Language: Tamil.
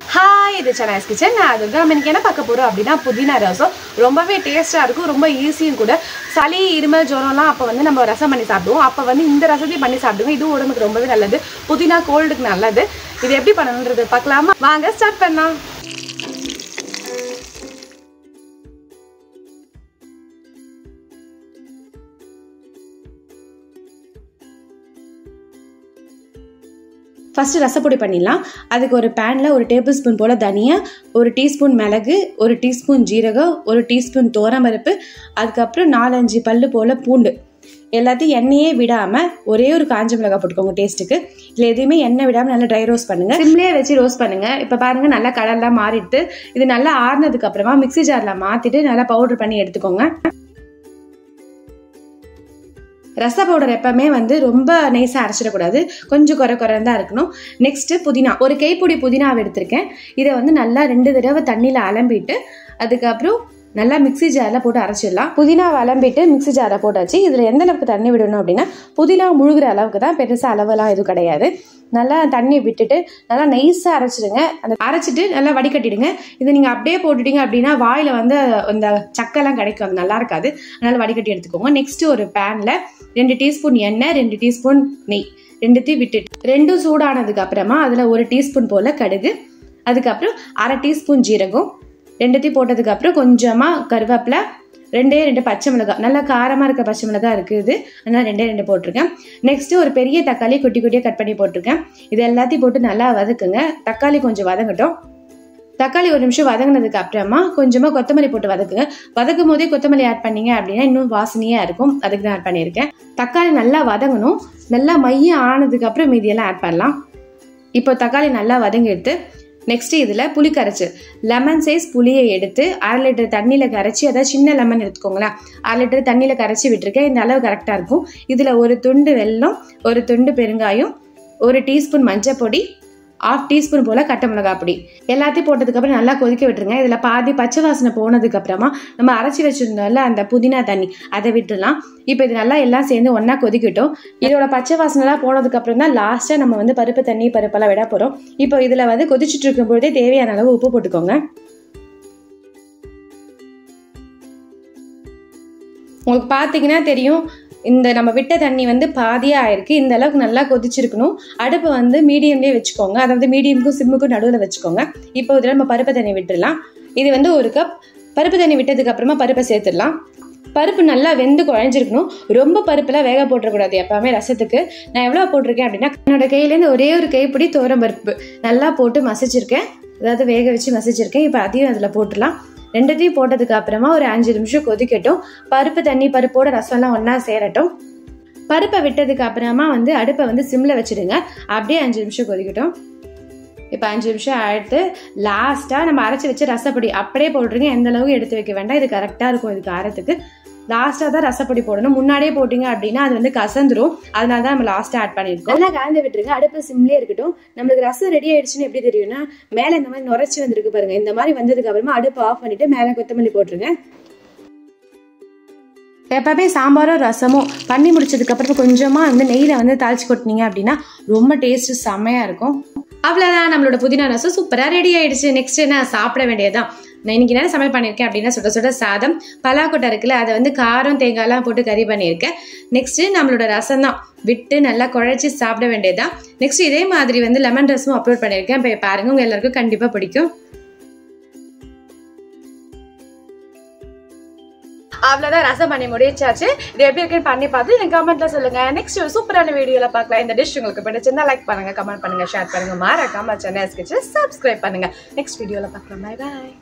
ஹாய், இது சென்னைஸ் கிச்சன். நான் அதுக்கு நம்ம இன்னைக்கு என்ன பார்க்க போகிறோம் அப்படின்னா புதினா ரசம். ரொம்பவே டேஸ்ட்டாக இருக்கும், ரொம்ப ஈஸியும் கூட. சளி, இருமல், ஜுரம்லாம் அப்போ வந்து நம்ம ரசம் பண்ணி சாப்பிடுவோம். அப்போ வந்து இந்த ரசத்தையும் பண்ணி சாப்பிடுவோம். இதுவும் உடம்புக்கு ரொம்பவே நல்லது. புதினா கோல்டுக்கு நல்லது. இது எப்படி பண்ணணுன்றது பார்க்கலாமா? வாங்க ஸ்டார்ட் பண்ணலாம். ஃபஸ்ட்டு ரசப்பொடி பண்ணிடலாம். அதுக்கு ஒரு பேனில் 1 டேபிள் ஸ்பூன் போல் தனியா, 1 டீஸ்பூன் மிளகு, 1 டீஸ்பூன் ஜீரகம், 1 டீஸ்பூன் துவரம்பருப்பு, அதுக்கப்புறம் 4-5 பல்லு போல் பூண்டு எல்லாத்தையும் எண்ணெயே விடாமல் ஒரே ஒரு காஞ்ச மிளகாய் போட்டுக்கோங்க டேஸ்ட்டுக்கு. இல்லை எதுவுமே எண்ணெய் விடாமல் நல்லா ட்ரை ரோஸ்ட் பண்ணுங்கள். சிம்லேயே வச்சு ரோஸ்ட் பண்ணுங்கள். இப்போ பாருங்கள், நல்லா கலர்லாம் மாறிட்டு இது நல்லா ஆறுனதுக்கு அப்புறமா மிக்ஸி ஜாரில் மாற்றிட்டு நல்லா பவுடர் பண்ணி எடுத்துக்கோங்க. ரச பவுடர் எப்பவுமே வந்து ரொம்ப நைஸாக அரைச்சிடக்கூடாது, கொஞ்சம் குறைந்தான் இருக்கணும். நெக்ஸ்ட்டு புதினா, ஒரு கைப்பிடி புதினாவை எடுத்திருக்கேன். இதை வந்து நல்லா 2 தடவை தண்ணியில் அலம்பிட்டு அதுக்கப்புறம் நல்லா மிக்ஸி ஜாரில் போட்டு அரைச்சிடலாம். புதினாவை அலம்பிட்டு மிக்ஸி ஜாரில் போட்டாச்சு. இதில் எந்த அளவுக்கு தண்ணி விடணும் அப்படின்னா புதினா முழுகிற அளவுக்கு தான், பெருசாக அளவெல்லாம் எதுவும் கிடையாது. நல்லா தண்ணி விட்டுட்டு நல்லா நைஸாக அரைச்சிடுங்க. அந்த அரைச்சிட்டு நல்லா வடிகட்டிடுங்க. இதை நீங்கள் அப்படியே போட்டுட்டீங்க அப்படின்னா வாயில் வந்து அந்த சக்கெல்லாம் கிடைக்கும், அது நல்லா இருக்காது. அதனால் வடிகட்டி எடுத்துக்கோங்க. நெக்ஸ்ட்டு ஒரு பேனில் 2 டீஸ்பூன் எண்ணெய், 2 டீஸ்பூன் நெய் ரெண்டுத்தையும் விட்டுட்டு 2 சூடானதுக்கு அப்புறமா அதில் 1 டீஸ்பூன் போல் கடுகு, அதுக்கப்புறம் 1/2 டீஸ்பூன் ஜீரகம் ரெண்டுத்தையும் போட்டதுக்கு அப்புறம் கொஞ்சமாக கருவேப்பிலை, 2 பச்சை மிளகாய், நல்லா காரமாக இருக்க பச்சை மிளகாய் இருக்குது, அதனால் 2 போட்டிருக்கேன். நெக்ஸ்ட்டு ஒரு பெரிய தக்காளி குட்டி குட்டியாக கட் பண்ணி போட்டிருக்கேன். இது எல்லாத்தையும் போட்டு நல்லா வதக்குங்க. தக்காளி கொஞ்சம் வதங்கட்டும். தக்காளி 1 நிமிஷம் வதங்கினதுக்கு அப்புறமா கொஞ்சமாக கொத்தமல்லி போட்டு வதக்குங்க. வதக்கும் போதே கொத்தமல்லி ஆட் பண்ணீங்க அப்படின்னா இன்னும் வாசனையாக இருக்கும், அதுக்கு தான் ஆட் பண்ணியிருக்கேன். தக்காளி நல்லா வதங்கணும். நல்லா மையம் ஆனதுக்கு அப்புறம் மீதியெல்லாம் ஆட் பண்ணலாம். இப்போ தக்காளி நல்லா வதங்கி எடுத்து நெக்ஸ்ட்டு இதில் புளி கரைச்சி, லெமன் சைஸ் புளியை எடுத்து 1/2 லிட்டர் தண்ணியில் கரைச்சி, அதாவது சின்ன லெமன் எடுத்துக்கோங்களேன், 1/2 லிட்டர் தண்ணியில் கரைச்சி விட்டுருக்கேன். இந்த அளவு கரெக்டாக இருக்கும். இதில் 1 துண்டு வெல்லம், 1 துண்டு பெருங்காயம், 1 டீஸ்பூன் மஞ்சள் பொடி, 1/2 டீஸ்பூன் போல் கட்டை மிளகாய் பொடி எல்லாத்தையும் போட்டதுக்கப்புறம் நல்லா கொதிக்க விட்டுருங்க. இதில் பாதி பச்சை வாசனை போனதுக்கு அப்புறமா நம்ம அரைச்சி வச்சுருந்தோம்ல அந்த புதினா தண்ணி, அதை விட்டுடலாம். இப்போ இது நல்லா எல்லாம் சேர்ந்து ஒன்றா கொதிக்கட்டும். இதோட பச்சை வாசனைலாம் போனதுக்கு அப்புறம் தான் லாஸ்ட்டாக நம்ம வந்து பருப்பெல்லாம் விட போகிறோம். இப்போ இதில் வந்து கொதிச்சுட்டு இருக்கும் பொழுதே தேவையான அளவு உப்பு போட்டுக்கோங்க. உங்களுக்கு பார்த்தீங்கன்னா தெரியும், இந்த நம்ம விட்ட தண்ணி வந்து பாதியாக ஆயிருக்கு. இந்த அளவுக்கு நல்லா கொதிச்சிருக்கணும். அடுப்பை வந்து மீடியம்லேயே வச்சுக்கோங்க, அதாவது மீடியமுக்கும் சிம்முக்கும் நடுவில் வச்சுக்கோங்க. இப்போ இதில் நம்ம பருப்பு தண்ணி விட்டுடலாம். இது வந்து 1 கப் பருப்பு தண்ணி விட்டதுக்கு அப்புறமா பருப்பை சேர்த்துடலாம். பருப்பு நல்லா வெந்து குழஞ்சிருக்கணும். ரொம்ப பருப்புலாம் வேக போட்டுறக்கூடாது எப்பவுமே ரசத்துக்கு. நான் எவ்வளோ போட்டிருக்கேன் அப்படின்னா, என்னோட கையிலேருந்து ஒரே ஒரு கைப்பிடி துவரம் பருப்பு நல்லா போட்டு மசிச்சிருக்கேன், அதாவது வேக வச்சு மசிச்சிருக்கேன். இப்போ அதையும் அதில் போட்டுடலாம். 2த்தையும் போட்டதுக்கு அப்புறமா ஒரு 5 நிமிஷம் கொதிக்கட்டும். பருப்பு தண்ணி பருப்போட ரசம்லாம் ஒன்றா சேரட்டும். பருப்பை விட்டதுக்கு அப்புறமா வந்து அடுப்பை வந்து சிம்மில் வச்சுடுங்க. அப்படியே 5 நிமிஷம் கொதிக்கட்டும். இப்போ 5 நிமிஷம் ஆகிட்டு லாஸ்ட்டாக நம்ம அரைச்சி வச்சு ரசப்பொடி அப்படியே போட்டுருங்க. எந்த அளவுக்கு எடுத்து வைக்க வேண்டாம், இது கரெக்டாக இருக்கும். இது காரத்துக்கு லாஸ்ட்டாக தான் ரசப்பொடி போடணும். முன்னாடியே போட்டிங்க அப்படின்னா அது வந்து கசந்துரும். அதனால தான் நம்ம லாஸ்ட்டாக ஆட் பண்ணியிருக்கோம். நல்லா கலந்து விட்டுருங்க. அடுப்பு சிம்லேயே இருக்கட்டும். நம்மளுக்கு ரசம் ரெடி ஆயிடுச்சுன்னு எப்படி தெரியும்னா, மேலே இந்த மாதிரி நுரைச்சி வந்துருக்கு பாருங்க. இந்த மாதிரி வந்ததுக்கு அப்புறமா அடுப்பு ஆஃப் பண்ணிட்டு மேலே கொத்தமல்லி போட்டுருங்க. எப்பவுமே சாம்பாரும் ரசமும் பண்ணி முடிச்சதுக்கு அப்புறம் கொஞ்சமாக வந்து நெய்யில் வந்து தாளிச்சு கொட்டினீங்க அப்படின்னா ரொம்ப டேஸ்ட்டு செம்மையாக இருக்கும். அவ்வளோதான், நம்மளோட புதினா ரசம் சூப்பராக ரெடி ஆயிடுச்சு. நெக்ஸ்ட் என்ன, சாப்பிட வேண்டியதுதான். நான் இன்னைக்கு என்ன சமையல் பண்ணியிருக்கேன் அப்படின்னா, சுட சுட சாதம், பலாக்கொட்டை இருக்குல்ல, அதை வந்து காரம் தேங்காய்லாம் போட்டு கறி பண்ணியிருக்கேன். நெக்ஸ்ட்டு நம்மளோட ரசம் தான் விட்டு நல்லா குழைச்சி சாப்பிட வேண்டியதுதான். நெக்ஸ்ட் இதே மாதிரி வந்து லெமன் ரசமும் அப்லோட் பண்ணியிருக்கேன். இப்போ பாருங்க, உங்கள் எல்லாருக்கும் கண்டிப்பாக பிடிக்கும். அவ்வளோதான், ரசம் பண்ணி முடிச்சாச்சு. இது எப்படி இருக்குன்னு பண்ணி பார்த்து எனக்கு கமெண்ட்ல சொல்லுங்க. நெக்ஸ்ட் ஒரு சூப்பரான வீடியோல பார்க்கலாம். இந்த டிஷ் உங்களுக்கு பிடிச்சிருந்தா லைக் பண்ணுங்க, கமெண்ட் பண்ணுங்க, ஷேர் பண்ணுங்க, மறக்காம சென்னைஸ் கிச்சன் சப்ஸ்கிரைப் பண்ணுங்க. நெக்ஸ்ட் வீடியோல பார்க்கலாம். Bye bye.